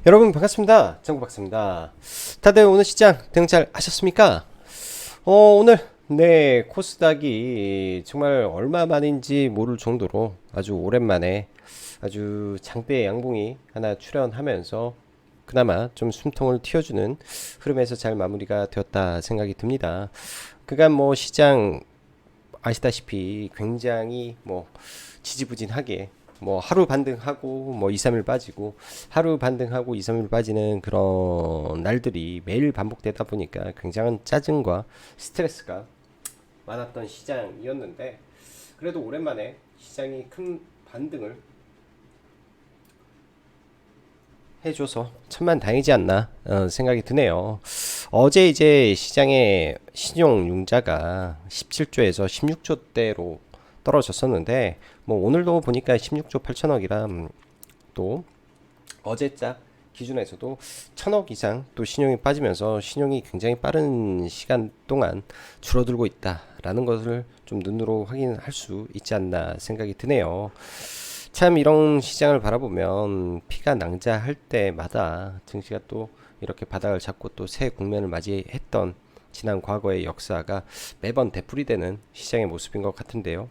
여러분 반갑습니다. 정구박사입니다. 다들 오늘 시장 대응 잘 하셨습니까? 오늘 코스닥이 정말 얼마 만인지 모를 정도로 아주 오랜만에 아주 장대 양봉이 하나 출현하면서 그나마 좀 숨통을 틔워주는 흐름에서 잘 마무리가 되었다 생각이 듭니다. 그간 뭐 시장 아시다시피 굉장히 뭐 지지부진하게 뭐 하루 반등하고 뭐 2, 3일 빠지고 하루 반등하고 2, 3일 빠지는 그런 날들이 매일 반복되다 보니까 굉장한 짜증과 스트레스가 많았던 시장이었는데 그래도 오랜만에 시장이 큰 반등을 해줘서 천만 다행이지 않나 생각이 드네요. 어제 이제 시장의 신용융자가 17조에서 16조대로 떨어졌었는데 뭐 오늘도 보니까 16조 8천억이라 또 어제자 기준에서도 1,000억 이상 또 신용이 빠지면서 신용이 굉장히 빠른 시간 동안 줄어들고 있다라는 것을 좀 눈으로 확인할 수 있지 않나 생각이 드네요. 참 이런 시장을 바라보면 피가 낭자할 때마다 증시가 또 이렇게 바닥을 잡고 또 새 국면을 맞이했던 지난 과거의 역사가 매번 되풀이되는 시장의 모습인 것 같은데요.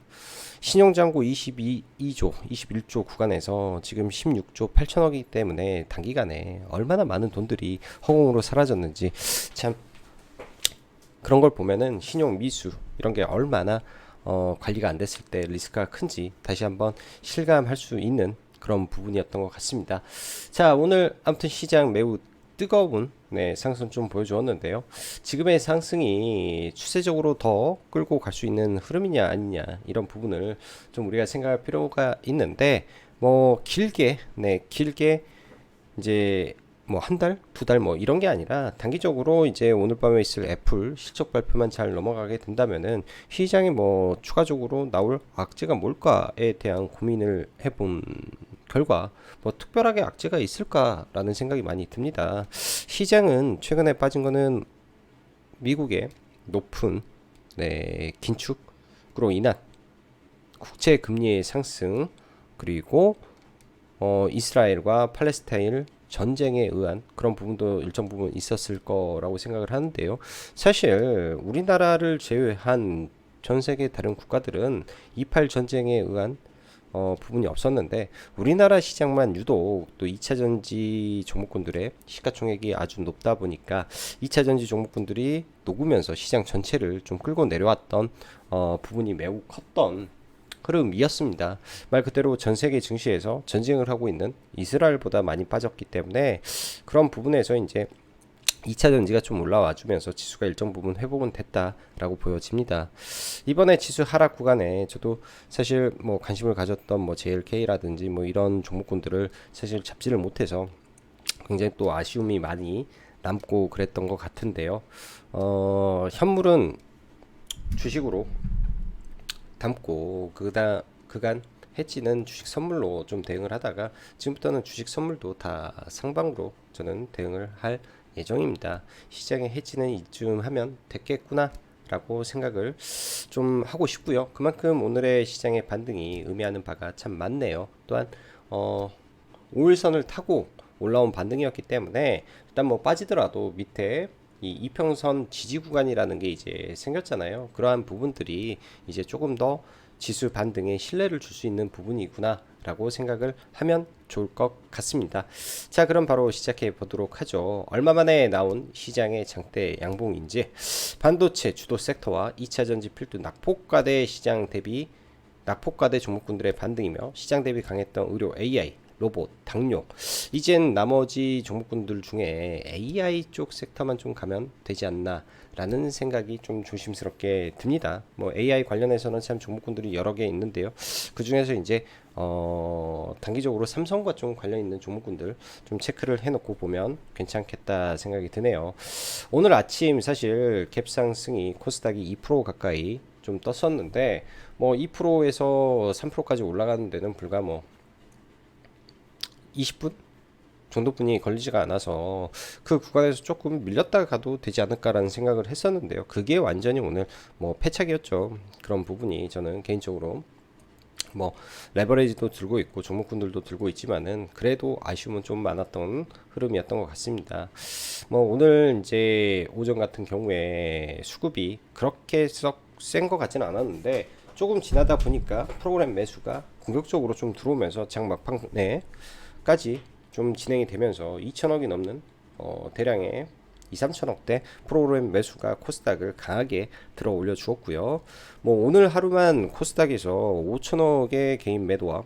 신용장고 22조, 21조 구간에서 지금 16조 8천억이기 때문에 단기간에 얼마나 많은 돈들이 허공으로 사라졌는지 참 그런 걸 보면은 신용 미수 이런 게 얼마나 관리가 안 됐을 때 리스크가 큰지 다시 한번 실감할 수 있는 그런 부분이었던 것 같습니다. 자, 오늘 아무튼 시장 매우 뜨거운 상승 좀 보여주었는데요. 지금의 상승이 추세적으로 더 끌고 갈 수 있는 흐름이냐 아니냐 이런 부분을 좀 우리가 생각할 필요가 있는데 뭐 길게 이제 뭐 한 달, 두 달 뭐 이런 게 아니라 단기적으로 이제 오늘 밤에 있을 애플 실적 발표만 잘 넘어가게 된다면은 시장에 뭐 추가적으로 나올 악재가 뭘까에 대한 고민을 해본 결과 뭐 특별하게 악재가 있을까라는 생각이 많이 듭니다. 시장은 최근에 빠진 거는 미국의 높은 긴축으로 인한 국채 금리의 상승 그리고 이스라엘과 팔레스타인 전쟁에 의한 그런 부분도 일정 부분 있었을 거라고 생각을 하는데요. 사실 우리나라를 제외한 전 세계 다른 국가들은 2.8 전쟁에 의한 부분이 없었는데 우리나라 시장만 유독 또 2차 전지 종목군들의 시가총액이 아주 높다 보니까 2차 전지 종목군들이 녹으면서 시장 전체를 좀 끌고 내려왔던 부분이 매우 컸던 흐름이었습니다. 말 그대로 전 세계 증시에서 전쟁을 하고 있는 이스라엘보다 많이 빠졌기 때문에 그런 부분에서 이제 2차 전지가 좀 올라와 주면서 지수가 일정 부분 회복은 됐다라고 보여집니다. 이번에 지수 하락 구간에 저도 사실 뭐 관심을 가졌던 뭐 JLK라든지 뭐 이런 종목군들을 사실 잡지를 못해서 굉장히 또 아쉬움이 많이 남고 그랬던 것 같은데요. 현물은 주식으로 담고 그간 해지는 주식 선물로 좀 대응을 하다가 지금부터는 주식 선물도 다 상방으로 저는 대응을 할 예정입니다. 시장에 해지는 이쯤 하면 됐겠구나 라고 생각을 좀 하고 싶고요. 그만큼 오늘의 시장의 반등이 의미하는 바가 참 많네요. 또한 5일선을 타고 올라온 반등이었기 때문에 일단 뭐 빠지더라도 밑에 이 이평선 지지 구간이라는 게 이제 생겼잖아요. 그러한 부분들이 이제 조금 더 지수 반등에 신뢰를 줄 수 있는 부분이구나 라고 생각을 하면 좋을 것 같습니다. 자, 그럼 바로 시작해 보도록 하죠. 얼마 만에 나온 시장의 장대 양봉인지 반도체 주도 섹터와 2차 전지 필두 낙폭과대 시장 대비 낙폭과대 종목군들의 반등이며 시장 대비 강했던 의료 AI 로봇, 당뇨. 이젠 나머지 종목군들 중에 AI 쪽 섹터만 좀 가면 되지 않나 라는 생각이 좀 조심스럽게 듭니다. 뭐 AI 관련해서는 참 종목군들이 여러 개 있는데요. 그 중에서 이제 단기적으로 삼성과 좀 관련 있는 종목군들 좀 체크를 해놓고 보면 괜찮겠다 생각이 드네요. 오늘 아침 사실 갭 상승이 코스닥이 2% 가까이 좀 떴었는데 뭐 2%에서 3%까지 올라가는 데는 불과 뭐 20분 정도뿐이 걸리지가 않아서 그 구간에서 조금 밀렸다가 가도 되지 않을까라는 생각을 했었는데요. 그게 완전히 오늘 뭐 패착이었죠. 그런 부분이 저는 개인적으로 뭐 레버리지도 들고 있고 종목군들도 들고 있지만은 그래도 아쉬움은 좀 많았던 흐름이었던 것 같습니다. 뭐 오늘 이제 오전 같은 경우에 수급이 그렇게 썩 센 것 같지는 않았는데 조금 지나다 보니까 프로그램 매수가 공격적으로 좀 들어오면서 장 막판에까지 좀 진행이 되면서 2천억이 넘는 대량의 2, 3천억대 프로그램 매수가 코스닥을 강하게 들어 올려 주었고요. 뭐 오늘 하루만 코스닥에서 5천억의 개인 매도와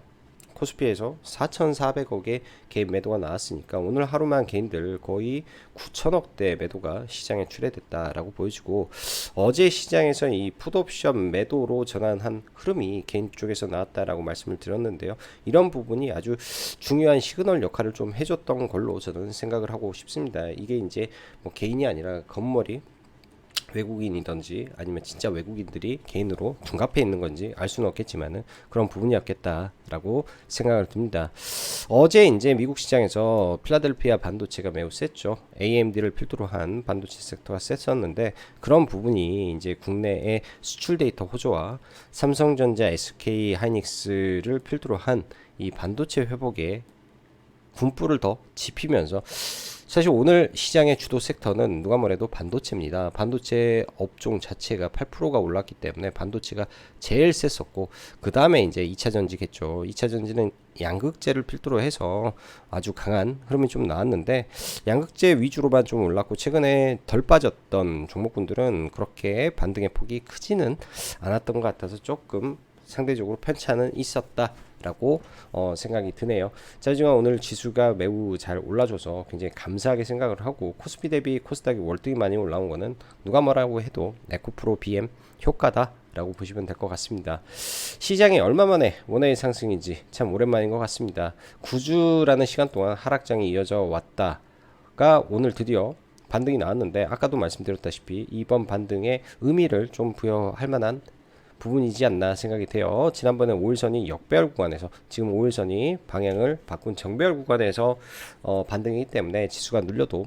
코스피에서 4,400억의 개인 매도가 나왔으니까 오늘 하루만 개인들 거의 9천억대 매도가 시장에 출회됐다라고 보여지고, 어제 시장에서 이 풋옵션 매도로 전환한 흐름이 개인 쪽에서 나왔다라고 말씀을 드렸는데요. 이런 부분이 아주 중요한 시그널 역할을 좀 해줬던 걸로 저는 생각을 하고 싶습니다. 이게 이제 뭐 개인이 아니라 겉머리 외국인이든지 아니면 진짜 외국인들이 개인으로 둔갑해 있는 건지 알 수는 없겠지만은 그런 부분이었겠다라고 생각을 듭니다. 어제 이제 미국 시장에서 필라델피아 반도체가 매우 셌죠. AMD를 필두로 한 반도체 섹터가 셌었는데, 그런 부분이 이제 국내의 수출 데이터 호조와 삼성전자, SK 하이닉스를 필두로 한 이 반도체 회복에 군불을 더 지피면서, 사실 오늘 시장의 주도 섹터는 누가 뭐래도 반도체입니다. 반도체 업종 자체가 8%가 올랐기 때문에 반도체가 제일 셌었고, 그 다음에 이제 2차 전지겠죠. 2차 전지는 양극재를 필두로 해서 아주 강한 흐름이 좀 나왔는데, 양극재 위주로만 좀 올랐고 최근에 덜 빠졌던 종목군들은 그렇게 반등의 폭이 크지는 않았던 것 같아서 조금 상대적으로 편차는 있었다라고 생각이 드네요. 자, 하지만 오늘 지수가 매우 잘 올라줘서 굉장히 감사하게 생각을 하고, 코스피 대비 코스닥이 월등히 많이 올라온 거는 누가 뭐라고 해도 에코프로 BM 효과다 라고 보시면 될 것 같습니다. 시장이 얼마 만에 원화의 상승인지 참 오랜만인 것 같습니다. 9주라는 시간 동안 하락장이 이어져 왔다가 오늘 드디어 반등이 나왔는데, 아까도 말씀드렸다시피 이번 반등의 의미를 좀 부여할 만한 부분이지 않나 생각이 돼요. 지난번에 5일선이 역배열 구간에서, 지금 5일선이 방향을 바꾼 정배열 구간에서 반등이기 때문에 지수가 눌려도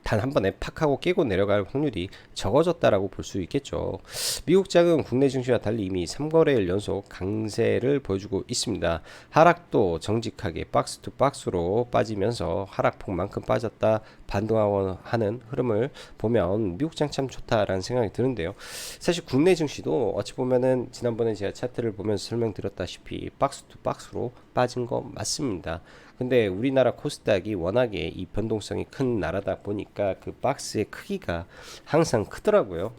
단 한 번에 팍 하고 깨고 내려갈 확률이 적어졌다라고 볼 수 있겠죠. 미국 장은 국내 증시와 달리 이미 3거래일 연속 강세를 보여주고 있습니다. 하락도 정직하게 박스 투 박스로 빠지면서 하락폭만큼 빠졌다 반등하는 흐름을 보면 미국 장 참 좋다라는 생각이 드는데요. 사실 국내 증시도 어찌 보면은 지난번에 제가 차트를 보면서 설명드렸다시피 박스 투 박스로 빠진 거 맞습니다. 근데 우리나라 코스닥이 워낙에 이 변동성이 큰 나라다 보니까 그 박스의 크기가 항상 크더라고요.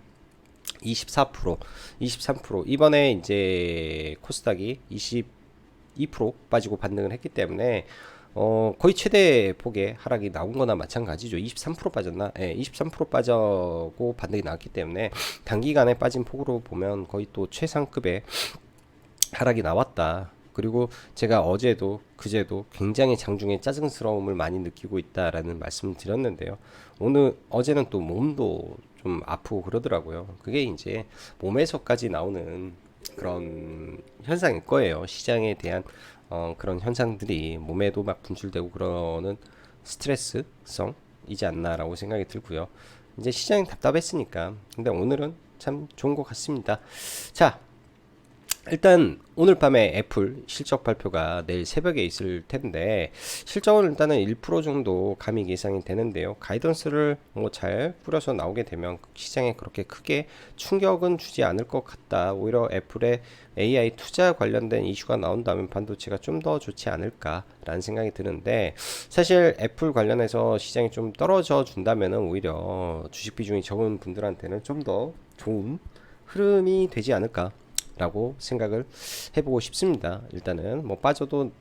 24%, 23%. 이번에 이제 코스닥이 22% 빠지고 반등을 했기 때문에 거의 최대 폭의 하락이 나온 거나 마찬가지죠. 23% 빠졌나? 예, 23% 빠져고 반등이 나왔기 때문에 단기간에 빠진 폭으로 보면 거의 또 최상급의 하락이 나왔다. 그리고 제가 어제도 그제도 굉장히 장중에 짜증스러움을 많이 느끼고 있다라는 말씀을 드렸는데요. 어제는 또 몸도 좀 아프고 그러더라고요. 그게 이제 몸에서까지 나오는 그런 현상일 거예요. 시장에 대한 그런 현상들이 몸에도 막 분출되고 그러는 스트레스성이지 않나라고 생각이 들고요. 이제 시장이 답답했으니까. 근데 오늘은 참 좋은 것 같습니다. 자, 일단 오늘 밤에 애플 실적 발표가 내일 새벽에 있을 텐데, 실적은 일단은 1% 정도 감익 예상이 되는데요. 가이던스를 뭐 잘 뿌려서 나오게 되면 시장에 그렇게 크게 충격은 주지 않을 것 같다. 오히려 애플의 AI 투자 관련된 이슈가 나온다면 반도체가 좀 더 좋지 않을까라는 생각이 드는데, 사실 애플 관련해서 시장이 좀 떨어져 준다면은 오히려 주식 비중이 적은 분들한테는 좀 더 좋은 흐름이 되지 않을까 라고 생각을 해보고 싶습니다. 일단은 뭐 빠져도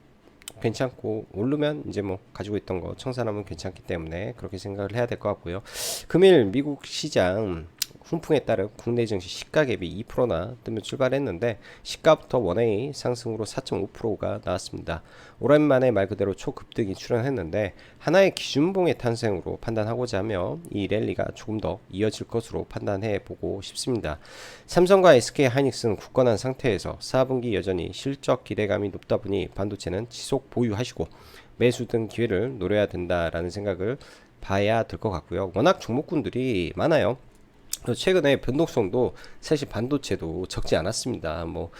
괜찮고 오르면 이제 뭐 가지고 있던 거 청산하면 괜찮기 때문에 그렇게 생각을 해야 될 것 같고요. 금일 미국 시장 훈풍에 따른 국내 증시 시가 갭이 2%나 뜨며 출발했는데, 시가부터 원웨이 상승으로 4.5%가 나왔습니다. 오랜만에 말 그대로 초급등이 출현했는데, 하나의 기준봉의 탄생으로 판단하고자 하며 이 랠리가 조금 더 이어질 것으로 판단해 보고 싶습니다. 삼성과 SK 하이닉스는 굳건한 상태에서 4분기 여전히 실적 기대감이 높다 보니 반도체는 지속 보유하시고 매수 등 기회를 노려야 된다라는 생각을 봐야 될 것 같고요. 워낙 종목군들이 많아요. 최근에 변동성도 사실 반도체도 적지 않았습니다. 뭐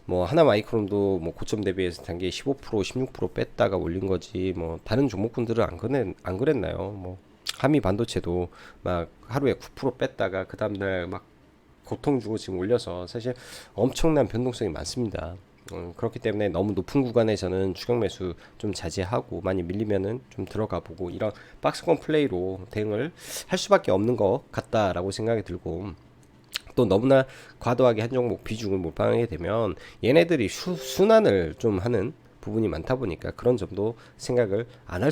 뭐 하나 마이크론도 뭐 고점 대비해서 단기 15% 16% 뺐다가 올린 거지 뭐 다른 종목군들은 안 그랬나요? 뭐 한미 반도체도 막 하루에 9% 뺐다가 그 다음날 막 고통 주고 지금 올려서 사실 엄청난 변동성이 많습니다. 그렇기 때문에 너무 높은 구간에서는 추격 매수 좀 자제하고 많이 밀리면은 좀 들어가 보고 이런 박스권 플레이로 대응을 할 수밖에 없는 것 같다라고 생각이 들고 또 너무나 과도하게 한 종목 비중을 몰빵하게 되면 얘네들이 순환을 좀 하는 부분이 많다 보니까 그런 점도 생각을 안 할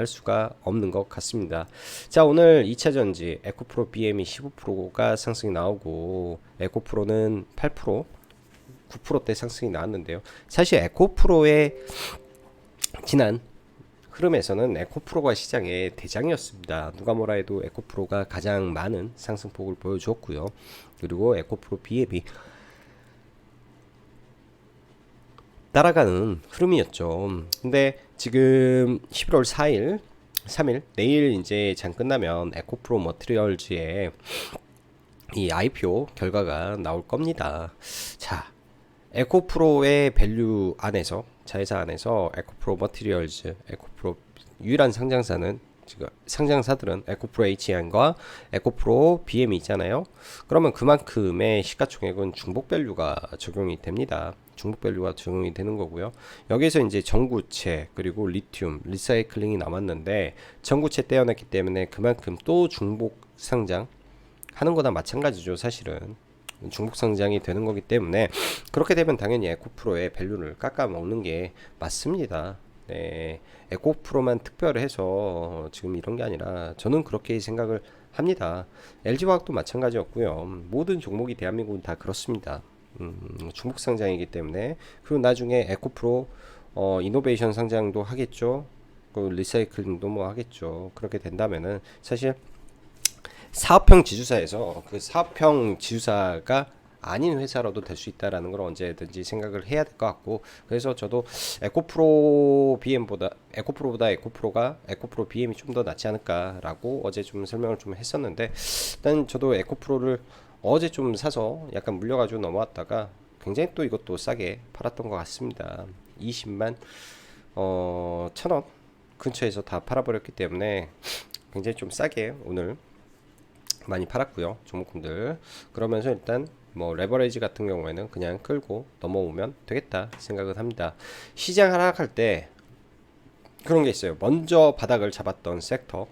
수가 없는 것 같습니다. 자, 오늘 2차 전지 에코프로 BM이 15%가 상승이 나오고 에코프로는 8% 9%대 상승이 나왔는데요. 사실 에코프로의 지난 흐름에서는 에코프로가 시장의 대장이었습니다. 누가 뭐라 해도 에코프로가 가장 많은 상승폭을 보여주었고요. 그리고 에코프로 BM이 따라가는 흐름이었죠. 근데 지금 11월 4일, 3일 내일 이제 장 끝나면 에코프로 머티리얼즈의 이 IPO 결과가 나올 겁니다. 자, 에코프로의 밸류 안에서 자회사 안에서 에코프로 머티리얼즈, 에코프로 유일한 상장사는 지금 상장사들은 에코프로 HN과 에코프로 BM이 있잖아요. 그러면 그만큼의 시가총액은 중복 밸류가 적용이 됩니다. 중복 밸류가 적용이 되는 거고요. 여기서 이제 전구체 그리고 리튬, 리사이클링이 남았는데 전구체 떼어냈기 때문에 그만큼 또 중복 상장 하는 거나 마찬가지죠, 사실은. 중복 상장이 되는 거기 때문에 그렇게 되면 당연히 에코프로의 밸류를 깎아 먹는 게 맞습니다. 네, 에코프로만 특별해서 지금 이런 게 아니라 저는 그렇게 생각을 합니다. LG화학도 마찬가지였고요. 모든 종목이 대한민국은 다 그렇습니다. 중복 상장이기 때문에 그리고 나중에 에코프로 이노베이션 상장도 하겠죠. 그 리사이클링도 뭐 하겠죠. 그렇게 된다면은 사실 사업형 지주사에서 그 사업형 지주사가 아닌 회사로도 될 수 있다라는 걸 언제든지 생각을 해야 될 것 같고 그래서 저도 에코프로보다 에코프로 BM이 좀 더 낫지 않을까라고 어제 좀 설명을 좀 했었는데 일단 저도 에코프로를 어제 좀 사서 약간 물려가지고 넘어왔다가 굉장히 또 이것도 싸게 팔았던 것 같습니다. 20만 1,000원 근처에서 다 팔아버렸기 때문에 굉장히 좀 싸게 오늘 많이 팔았고요, 종목군들. 그러면서 일단 뭐 레버리지 같은 경우에는 그냥 끌고 넘어오면 되겠다 생각을 합니다. 시장 하락할 때 그런 게 있어요. 먼저 바닥을 잡았던 섹터,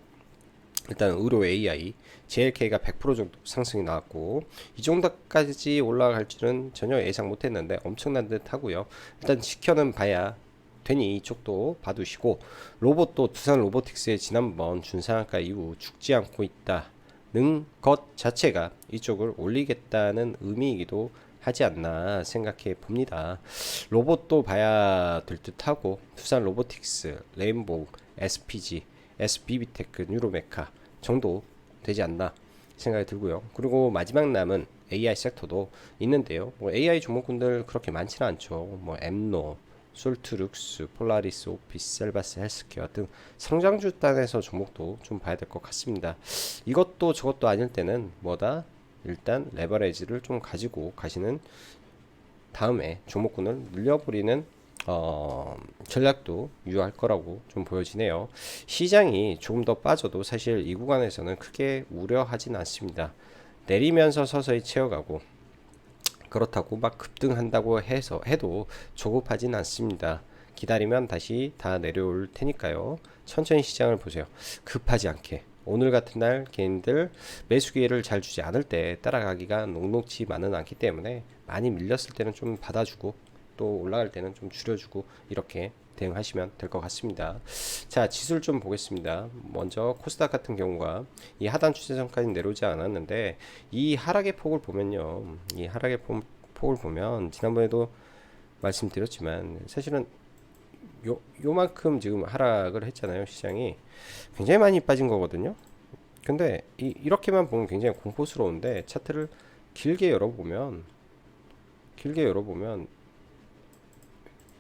일단 의료 AI, JLK가 100% 정도 상승이 나왔고 이 정도까지 올라갈 줄은 전혀 예상 못했는데 엄청난 듯 하고요. 일단 지켜는 봐야 되니 이쪽도 봐두시고 로봇도 두산 로보틱스의 지난번 준상한가 이후 죽지 않고 있다 는 것 자체가 이쪽을 올리겠다는 의미이기도 하지 않나 생각해 봅니다. 로봇도 봐야 될 듯하고 두산 로보틱스, 레인보우, SPG, SBB테크, 뉴로메카 정도 되지 않나 생각이 들고요. 그리고 마지막 남은 AI 섹터도 있는데요. 뭐 AI 종목군들 그렇게 많지는 않죠. 뭐 엠노, 솔트룩스, 폴라리스, 오피스, 셀바스, 헬스케어 등 성장주 단에서 종목도 좀 봐야 될 것 같습니다. 이것도 저것도 아닐 때는 뭐다? 일단 레버리지를 좀 가지고 가시는 다음에 종목군을 늘려버리는 전략도 유효할 거라고 좀 보여지네요. 시장이 조금 더 빠져도 사실 이 구간에서는 크게 우려하진 않습니다. 내리면서 서서히 채워가고 그렇다고 막 급등한다고 해도 조급하진 않습니다. 기다리면 다시 다 내려올 테니까요. 천천히 시장을 보세요. 급하지 않게. 오늘 같은 날 개인들 매수 기회를 잘 주지 않을 때 따라가기가 녹록지만은 않기 때문에 많이 밀렸을 때는 좀 받아주고 또 올라갈 때는 좀 줄여주고 이렇게 대응하시면 될 것 같습니다. 자, 지수를 좀 보겠습니다. 먼저 코스닥 같은 경우가 이 하단 추세선까지 내려오지 않았는데 이 하락의 폭을 보면요. 이 하락의 폭을 보면 지난번에도 말씀드렸지만 사실은 요만큼 지금 하락을 했잖아요. 시장이 굉장히 많이 빠진 거거든요. 근데 이렇게만 보면 굉장히 공포스러운데 차트를 길게 열어보면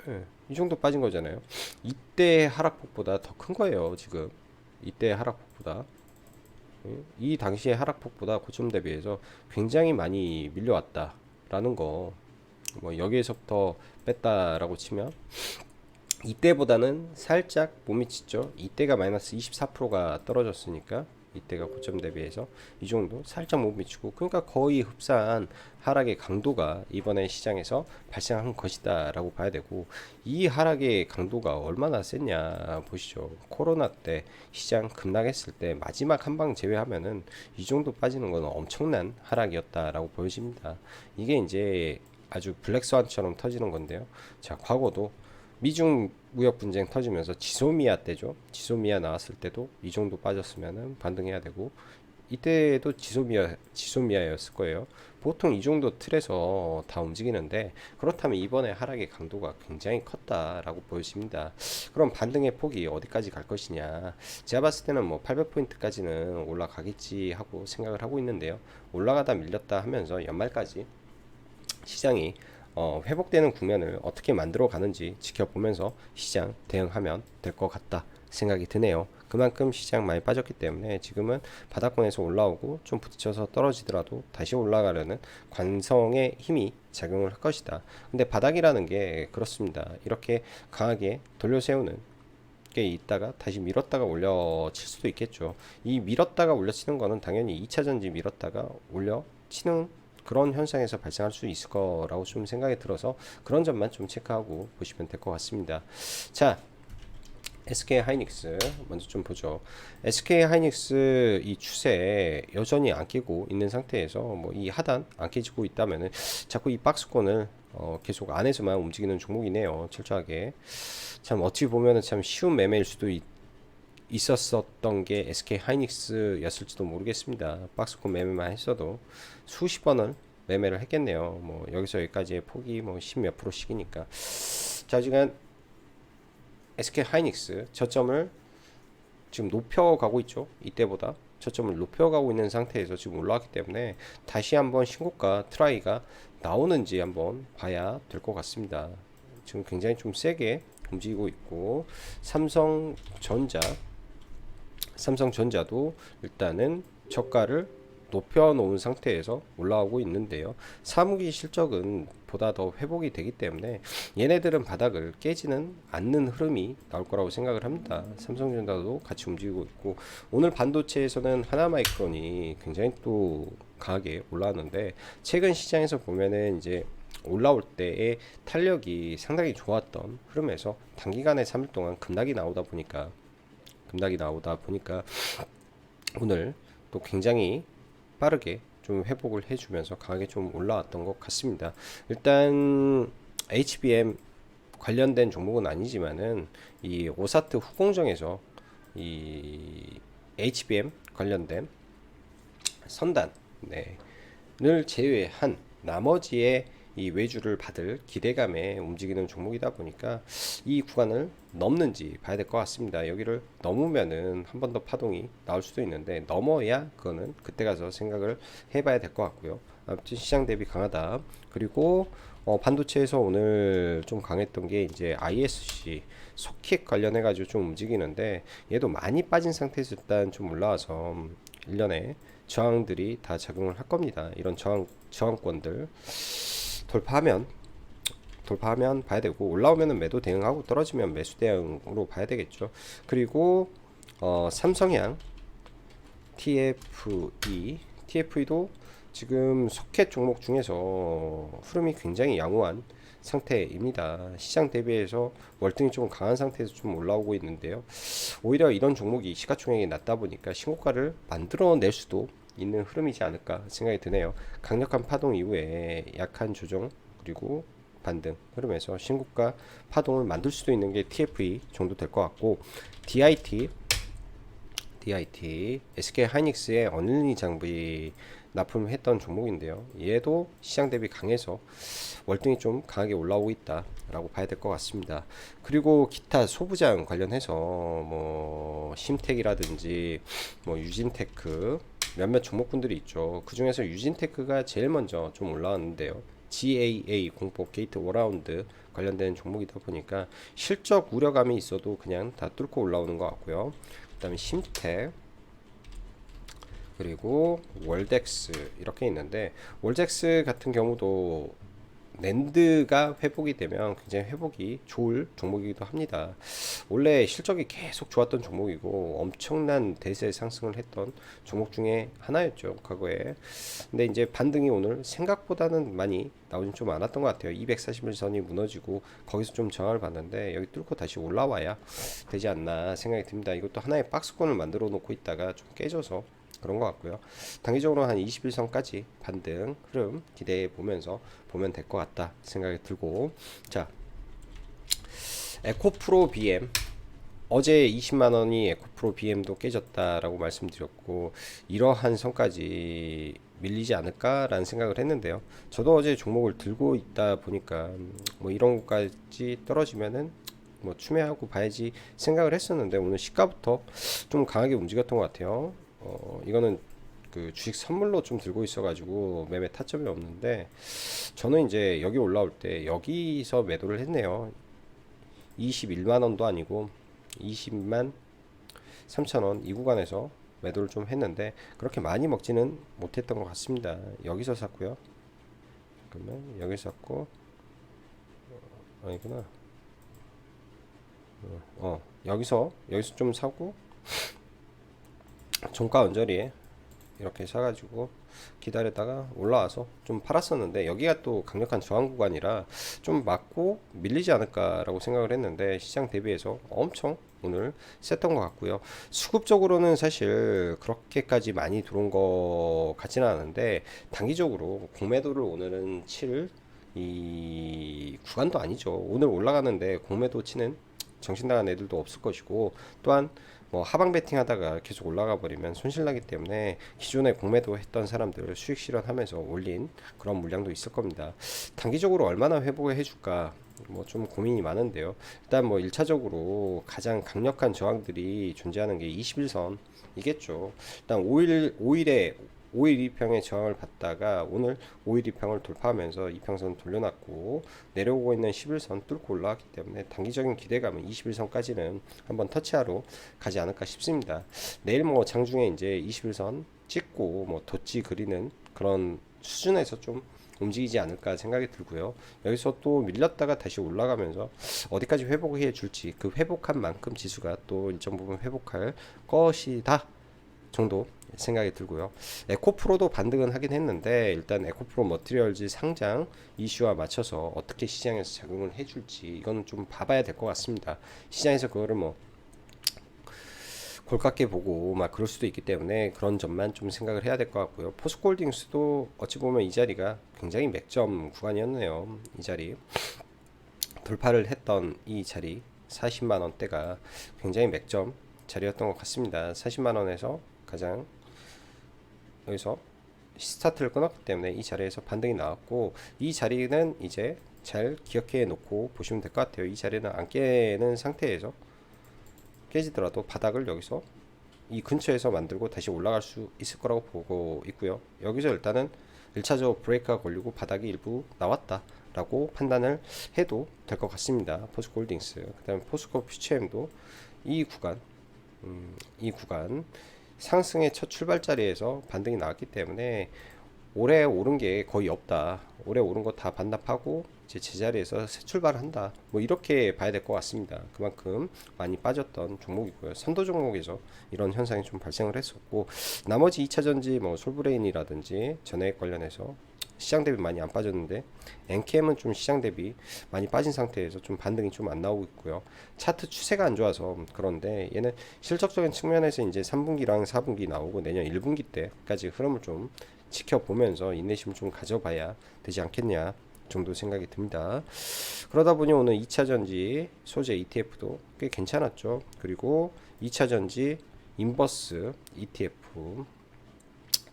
예, 이 정도 빠진 거잖아요. 이때 하락폭보다 더 큰 거예요. 지금 이때 하락폭보다 이 당시의 하락폭보다 고점 대비해서 굉장히 많이 밀려왔다라는 거 뭐 여기에서부터 뺐다라고 치면 이때보다는 살짝 못 미치죠. 이때가 마이너스 24%가 떨어졌으니까 이때가 고점 대비해서 이 정도 살짝 못 미치고, 그러니까 거의 흡사한 하락의 강도가 이번에 시장에서 발생한 것이다 라고 봐야 되고, 이 하락의 강도가 얼마나 셌냐 보시죠. 코로나 때 시장 급락했을 때 마지막 한 방 제외하면은 이 정도 빠지는 건 엄청난 하락이었다 라고 보여집니다. 이게 이제 아주 블랙스완처럼 터지는 건데요. 자, 과거도 미중 무역 분쟁 터지면서 지소미아 때죠. 지소미아 나왔을 때도 이 정도 빠졌으면은 반등해야 되고, 이때도 지소미아였을 거예요. 보통 이 정도 틀에서 다 움직이는데, 그렇다면 이번에 하락의 강도가 굉장히 컸다라고 보여집니다. 그럼 반등의 폭이 어디까지 갈 것이냐? 제가 봤을 때는 뭐 800포인트까지는 올라가겠지 하고 생각을 하고 있는데요. 올라가다 밀렸다 하면서 연말까지 시장이 회복되는 국면을 어떻게 만들어 가는지 지켜보면서 시장 대응하면 될 것 같다 생각이 드네요. 그만큼 시장 많이 빠졌기 때문에 지금은 바닥권에서 올라오고 좀 부딪혀서 떨어지더라도 다시 올라가려는 관성의 힘이 작용을 할 것이다. 근데 바닥이라는 게 그렇습니다. 이렇게 강하게 돌려세우는 게 있다가 다시 밀었다가 올려칠 수도 있겠죠. 이 밀었다가 올려치는 거는 당연히 2차 전지 밀었다가 올려치는 그런 현상에서 발생할 수 있을 거라고 좀 생각이 들어서 그런 점만 좀 체크하고 보시면 될 것 같습니다. 자, SK 하이닉스 먼저 좀 보죠. SK 하이닉스 이 추세 여전히 안 깨고 있는 상태에서 뭐 이 하단 안 깨지고 있다면은 자꾸 이 박스권을 계속 안에서만 움직이는 종목이네요. 철저하게. 참 어찌 보면은 참 쉬운 매매일 수도 있었었던 게 SK 하이닉스였을지도 모르겠습니다. 박스권 매매만 했어도 수십 번을 매매를 했겠네요. 뭐 여기서 여기까지의 폭이 뭐 10몇 프로씩이니까. 자, 지금 SK 하이닉스 저점을 지금 높여가고 있죠. 이때보다 저점을 높여가고 있는 상태에서 지금 올라왔기 때문에 다시 한번 신고가 트라이가 나오는지 한번 봐야 될 것 같습니다. 지금 굉장히 좀 세게 움직이고 있고, 삼성전자도 일단은 저가를 높여놓은 상태에서 올라오고 있는데요. 사무기 실적은 보다 더 회복이 되기 때문에 얘네들은 바닥을 깨지는 않는 흐름이 나올 거라고 생각을 합니다. 삼성전자도 같이 움직이고 있고, 오늘 반도체에서는 하나마이크론이 굉장히 또 강하게 올라왔는데, 최근 시장에서 보면은 이제 올라올 때의 탄력이 상당히 좋았던 흐름에서 단기간에 3일 동안 급락이 나오다 보니까 오늘 또 굉장히 빠르게 좀 회복을 해주면서 강하게 좀 올라왔던 것 같습니다. 일단 HBM 관련된 종목은 아니지만은 이 오사트 후공정에서 이 HBM 관련된 선단, 네, 을 제외한 나머지의 이 외주를 받을 기대감에 움직이는 종목이다 보니까 이 구간을 넘는지 봐야 될 것 같습니다. 여기를 넘으면은 한 번 더 파동이 나올 수도 있는데, 넘어야 그거는 그때 가서 생각을 해봐야 될 것 같고요. 아무튼 시장 대비 강하다. 그리고 반도체에서 오늘 좀 강했던 게 이제 ISC 소켓 관련해 가지고 좀 움직이는데, 얘도 많이 빠진 상태에서 일단 좀 올라와서 일련의 저항들이 다 작용을 할 겁니다. 이런 저항권들 돌파하면 봐야 되고, 올라오면은 매도 대응하고 떨어지면 매수 대응으로 봐야 되겠죠. 그리고 삼성향 TFE도 지금 소켓 종목 중에서 흐름이 굉장히 양호한 상태입니다. 시장 대비해서 월등히 좀 강한 상태에서 좀 올라오고 있는데요. 오히려 이런 종목이 시가총액이 낮다 보니까 신고가를 만들어낼 수도 있는 흐름이지 않을까 생각이 드네요. 강력한 파동 이후에 약한 조정 그리고 반등 흐름에서 신고가 파동을 만들 수도 있는 게 TFE 정도 될 것 같고, DIT SK 하이닉스의 어닐리 장비 납품했던 종목인데요. 얘도 시장 대비 강해서 월등히 좀 강하게 올라오고 있다라고 봐야 될 것 같습니다. 그리고 기타 소부장 관련해서 뭐 심텍이라든지 뭐 유진테크 몇몇 종목군들이 있죠. 그 중에서 유진테크가 제일 먼저 좀 올라왔는데요. GAA 공법 게이트 워라운드 관련된 종목이다 보니까 실적 우려감이 있어도 그냥 다 뚫고 올라오는 것 같고요. 그 다음에 심텍, 그리고 월덱스 이렇게 있는데, 월덱스 같은 경우도 낸드가 회복이 되면 굉장히 회복이 좋을 종목이기도 합니다. 원래 실적이 계속 좋았던 종목이고 엄청난 대세 상승을 했던 종목 중에 하나였죠, 과거에. 근데 이제 반등이 오늘 생각보다는 많이 나오진 좀 않았던 것 같아요. 241선이 무너지고 거기서 좀 저항을 받는데 여기 뚫고 다시 올라와야 되지 않나 생각이 듭니다. 이것도 하나의 박스권을 만들어 놓고 있다가 좀 깨져서 그런 것 같고요. 단기적으로 한 21선까지 반등 흐름 기대해 보면서 보면 될 것 같다 생각이 들고, 자, 에코프로 BM 어제 20만원이 에코프로 BM도 깨졌다라고 말씀드렸고 이러한 선까지 밀리지 않을까라는 생각을 했는데요. 저도 어제 종목을 들고 있다 보니까 뭐 이런 것까지 떨어지면은 뭐 추매하고 봐야지 생각을 했었는데 오늘 시가부터 좀 강하게 움직였던 것 같아요. 이거는 그 주식 선물로 좀 들고 있어가지고 매매 타점이 없는데 저는 이제 여기 올라올 때 여기서 매도를 했네요. 21만 원도 아니고 20만 3천 원 이 구간에서 매도를 좀 했는데 그렇게 많이 먹지는 못했던 것 같습니다. 여기서 샀고요. 그러면 여기서 샀고 아니구나. 여기서 좀 사고 종가 언저리에 이렇게 사가지고 기다렸다가 올라와서 좀 팔았었는데 여기가 또 강력한 저항 구간이라 좀 맞고 밀리지 않을까라고 생각을 했는데 시장 대비해서 엄청 오늘 셌던 것 같고요. 수급적으로는 사실 그렇게까지 많이 들어온 것 같지는 않은데 단기적으로 공매도를 오늘은 칠 이 구간도 아니죠. 오늘 올라가는데 공매도 치는 정신 나간 애들도 없을 것이고 또한 뭐 하방 베팅 하다가 계속 올라가 버리면 손실나기 때문에 기존에 공매도 했던 사람들 수익 실현하면서 올린 그런 물량도 있을 겁니다. 단기적으로 얼마나 회복을 해줄까 뭐 좀 고민이 많은데요. 일단 뭐 1차적으로 가장 강력한 저항들이 존재하는 게 21선 이겠죠. 일단 5일 2평의 저항을 받다가 오늘 5일 2평을 돌파하면서 이평선 돌려놨고 내려오고 있는 11선 뚫고 올라왔기 때문에 단기적인 기대감은 21선까지는 한번 터치하러 가지 않을까 싶습니다. 내일 뭐 장중에 이제 21선 찍고 뭐 덧지 그리는 그런 수준에서 좀 움직이지 않을까 생각이 들고요. 여기서 또 밀렸다가 다시 올라가면서 어디까지 회복해 줄지 그 회복한 만큼 지수가 또 일정 부분 회복할 것이다 정도 생각이 들고요. 에코프로도 반등은 하긴 했는데 일단 에코프로 머티리얼즈 상장 이슈와 맞춰서 어떻게 시장에서 작용을 해줄지 이거는 좀 봐봐야 될 것 같습니다. 시장에서 그거를 뭐 골깝게 보고 막 그럴 수도 있기 때문에 그런 점만 좀 생각을 해야 될 것 같고요. 포스코홀딩스도 어찌 보면 이 자리가 굉장히 맥점 구간이었네요. 이 자리 돌파를 했던 이 자리 40만 원대가 굉장히 맥점 자리였던 것 같습니다. 40만 원에서 가장 여기서 스타트를 끊었기 때문에 이 자리에서 반등이 나왔고 이 자리는 이제 잘 기억해 놓고 보시면 될 것 같아요. 이 자리는 안 깨는 상태에서 깨지더라도 바닥을 여기서 이 근처에서 만들고 다시 올라갈 수 있을 거라고 보고 있고요. 여기서 일단은 1차적으로 브레이크가 걸리고 바닥이 일부 나왔다 라고 판단을 해도 될 것 같습니다. 포스코홀딩스 그 다음에 포스코 퓨처엠도 이 구간 이 구간 상승의 첫 출발자리에서 반등이 나왔기 때문에 올해 오른 게 거의 없다. 올해 오른 거 다 반납하고 이제 제자리에서 새 출발을 한다. 뭐 이렇게 봐야 될 것 같습니다. 그만큼 많이 빠졌던 종목이고요. 선도 종목에서 이런 현상이 좀 발생을 했었고 나머지 2차 전지 뭐 솔브레인이라든지 전해액 관련해서 시장 대비 많이 안 빠졌는데 엔캠은 좀 시장 대비 많이 빠진 상태에서 좀 반등이 좀 안 나오고 있고요. 차트 추세가 안 좋아서 그런데 얘는 실적적인 측면에서 이제 3분기랑 4분기 나오고 내년 1분기 때까지 흐름을 좀 지켜보면서 인내심을 좀 가져봐야 되지 않겠냐 정도 생각이 듭니다. 그러다 보니 오늘 2차 전지 소재 ETF도 꽤 괜찮았죠. 그리고 2차 전지 인버스 ETF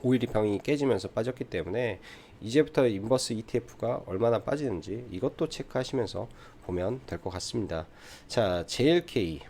5일 이평이 깨지면서 빠졌기 때문에 이제부터 인버스 ETF가 얼마나 빠지는지 이것도 체크하시면서 보면 될 것 같습니다. 자, JLK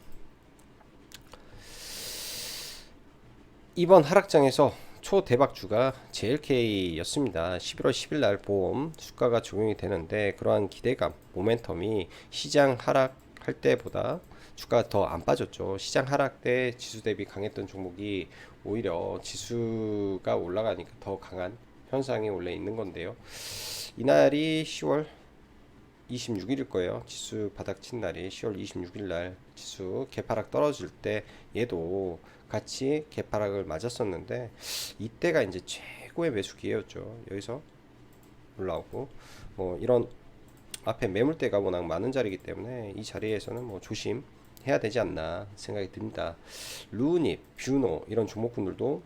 이번 하락장에서 초대박주가 JLK였습니다. 11월 10일 날 보험 수가가 적용이 되는데 그러한 기대감, 모멘텀이 시장 하락할 때보다 주가가 더 안 빠졌죠. 시장 하락 때 지수 대비 강했던 종목이 오히려 지수가 올라가니까 더 강한 현상이 원래 있는 건데요. 이날이 10월 26일일 거예요. 지수 바닥 친 날이 10월 26일 날 지수 개파락 떨어질 때 얘도 같이 개파락을 맞았었는데 이때가 이제 최고의 매수 기회였죠. 여기서 올라오고 뭐 이런 앞에 매물대가 워낙 많은 자리이기 때문에 이 자리에서는 뭐 조심해야 되지 않나 생각이 듭니다. 루닛, 뷰노 이런 종목군들도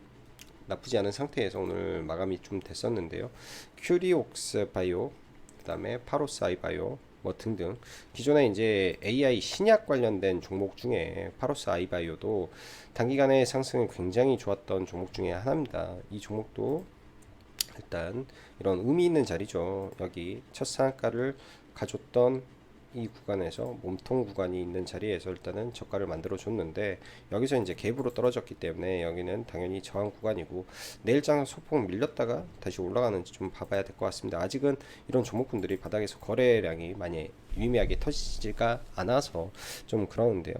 나쁘지 않은 상태에서 오늘 마감이 좀 됐었는데요. 큐리옥스 바이오, 그 다음에 파로스 아이바이오 뭐 등등 기존에 이제 AI 신약 관련된 종목 중에 파로스 아이바이오도 단기간에 상승이 굉장히 좋았던 종목 중에 하나입니다. 이 종목도 일단 이런 의미 있는 자리죠. 여기 첫 상한가를 가졌던 이 구간에서 몸통 구간이 있는 자리에서 일단은 저가를 만들어 줬는데 여기서 이제 갭으로 떨어졌기 때문에 여기는 당연히 저항 구간이고 내일장 소폭 밀렸다가 다시 올라가는지 좀 봐봐야 될 것 같습니다. 아직은 이런 종목군들이 바닥에서 거래량이 많이 유의미하게 터지지가 않아서 좀 그러는데요.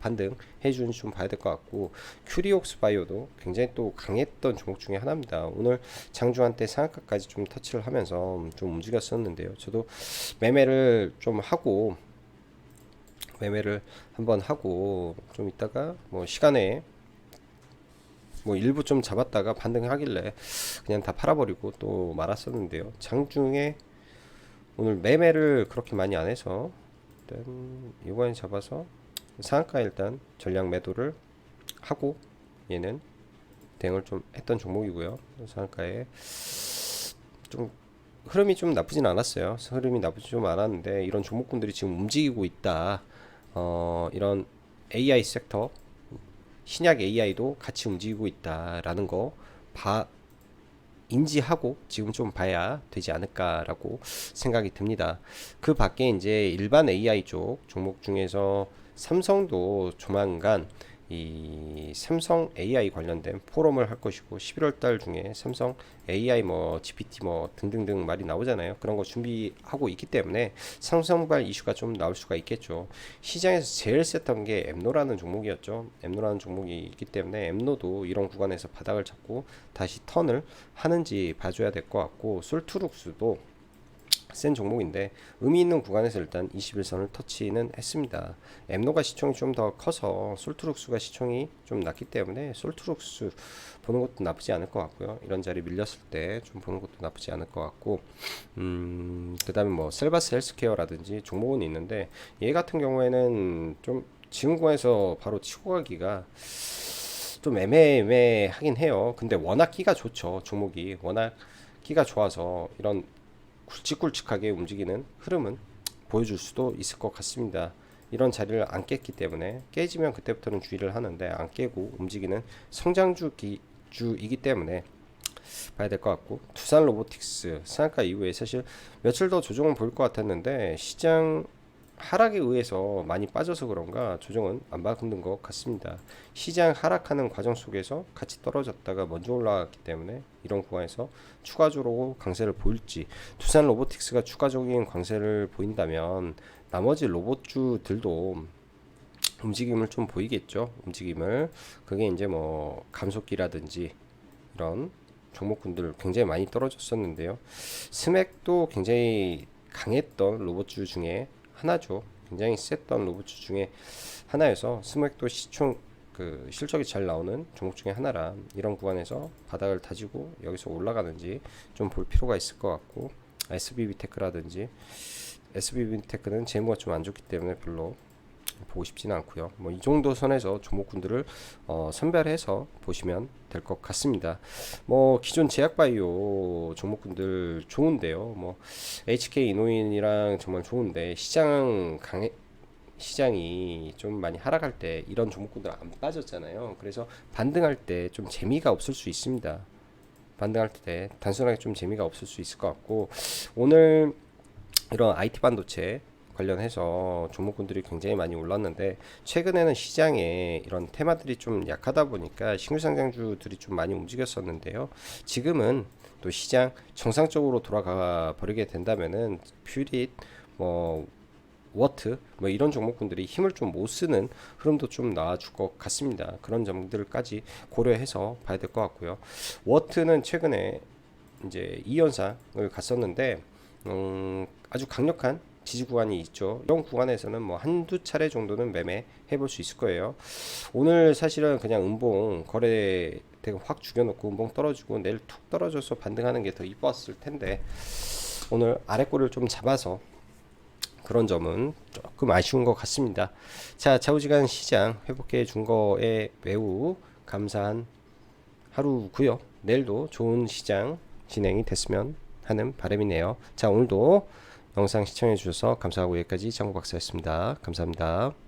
반등 해주는지 좀 봐야 될 것 같고 큐리옥스 바이오도 굉장히 또 강했던 종목 중에 하나입니다. 오늘 장중한때 상한가까지 좀 터치를 하면서 좀 움직였었는데요. 저도 매매를 좀 하고 매매를 한번 하고 좀 있다가 뭐 시간에 뭐 일부 좀 잡았다가 반등하길래 그냥 다 팔아버리고 또 말았었는데요. 장중에 오늘 매매를 그렇게 많이 안 해서 일단 이번에 잡아서 상한가 일단 전량 매도를 하고 얘는 대응을 좀 했던 종목이고요. 상한가에 좀 흐름이 좀 나쁘진 않았어요. 흐름이 나쁘지 좀 않았는데 이런 종목군들이 지금 움직이고 있다. 이런 AI 섹터 신약 AI도 같이 움직이고 있다라는 거 인지하고 지금 좀 봐야 되지 않을까라고 생각이 듭니다. 그 밖에 이제 일반 AI 쪽 종목 중에서 삼성도 조만간 이 삼성 AI 관련된 포럼을 할 것이고 11월 달 중에 삼성 AI 뭐 GPT 뭐 등등등 말이 나오잖아요. 그런 거 준비하고 있기 때문에 삼성발 이슈가 좀 나올 수가 있겠죠. 시장에서 제일 셌던 게 엠노라는 종목이었죠. 엠노라는 종목이 있기 때문에 엠노도 이런 구간에서 바닥을 잡고 다시 턴을 하는지 봐줘야 될 것 같고 솔트룩스도 센 종목인데 의미 있는 구간에서 일단 21선을 터치는 했습니다. 엠노가 시총이 좀 더 커서 솔트룩스가 시총이 좀 낮기 때문에 솔트룩스 보는 것도 나쁘지 않을 것 같고요. 이런 자리 밀렸을 때 좀 보는 것도 나쁘지 않을 것 같고 그 다음에 뭐 셀바스 헬스케어라든지 종목은 있는데 얘 같은 경우에는 좀 지금 구간에서 바로 치고 가기가 좀 애매하긴 해요. 근데 워낙 끼가 좋죠. 종목이 워낙 끼가 좋아서 이런 굵직굵직하게 움직이는 흐름은 보여줄 수도 있을 것 같습니다. 이런 자리를 안 깼기 때문에 깨지면 그때부터는 주의를 하는데 안 깨고 움직이는 성장주이기 때문에 봐야 될 것 같고 두산 로보틱스 상한가 이후에 사실 며칠 더 조정은 보일 것 같았는데 시장 하락에 의해서 많이 빠져서 그런가 조정은 안 받는 것 같습니다. 시장 하락하는 과정 속에서 같이 떨어졌다가 먼저 올라갔기 때문에 이런 구간에서 추가적으로 강세를 보일지 두산 로보틱스가 추가적인 강세를 보인다면 나머지 로봇주들도 움직임을 좀 보이겠죠. 움직임을 그게 이제 뭐 감속기라든지 이런 종목군들 굉장히 많이 떨어졌었는데요. 스맥도 굉장히 강했던 로봇주 중에 하나죠. 굉장히 셌던 로봇주 중에 하나여서 스맥도 시총 그 실적이 잘 나오는 종목 중에 하나라 이런 구간에서 바닥을 다지고 여기서 올라가는지 좀 볼 필요가 있을 것 같고 SBB테크라든지 SBB테크는 재무가 좀 안 좋기 때문에 별로 보고 싶지는 않고요. 뭐 이 정도 선에서 종목군들을 선별해서 보시면 될 것 같습니다. 뭐 기존 제약바이오 종목군들 좋은데요. 뭐 HK 이노인이랑 정말 좋은데 시장이 좀 많이 하락할 때 이런 종목군들 안 빠졌잖아요. 그래서 반등할 때 좀 재미가 없을 수 있습니다. 반등할 때 단순하게 좀 재미가 없을 수 있을 것 같고 오늘 이런 IT 반도체 관련해서 종목군들이 굉장히 많이 올랐는데 최근에는 시장에 이런 테마들이 좀 약하다 보니까 신규 상장주들이 좀 많이 움직였었는데요. 지금은 또 시장 정상적으로 돌아가 버리게 된다면은 퓨릿 뭐 워트 뭐 이런 종목군들이 힘을 좀 못 쓰는 흐름도 좀 나와줄 것 같습니다. 그런 점들까지 고려해서 봐야 될 것 같고요. 워트는 최근에 이제 2연상을 갔었는데 아주 강력한 지지 구간이 있죠. 이런 구간에서는 뭐 한두 차례 정도는 매매 해볼 수 있을 거예요. 오늘 사실은 그냥 음봉 거래대금 확 죽여놓고 음봉 떨어지고 내일 툭 떨어져서 반등하는 게 더 이뻤을 텐데 오늘 아래꼬리를 좀 잡아서 그런 점은 조금 아쉬운 것 같습니다. 자, 좌우지간 시장 회복해 준 거에 매우 감사한 하루고요. 내일도 좋은 시장 진행이 됐으면 하는 바람이네요. 자, 오늘도 영상 시청해 주셔서 감사하고 여기까지 장구박사였습니다. 감사합니다.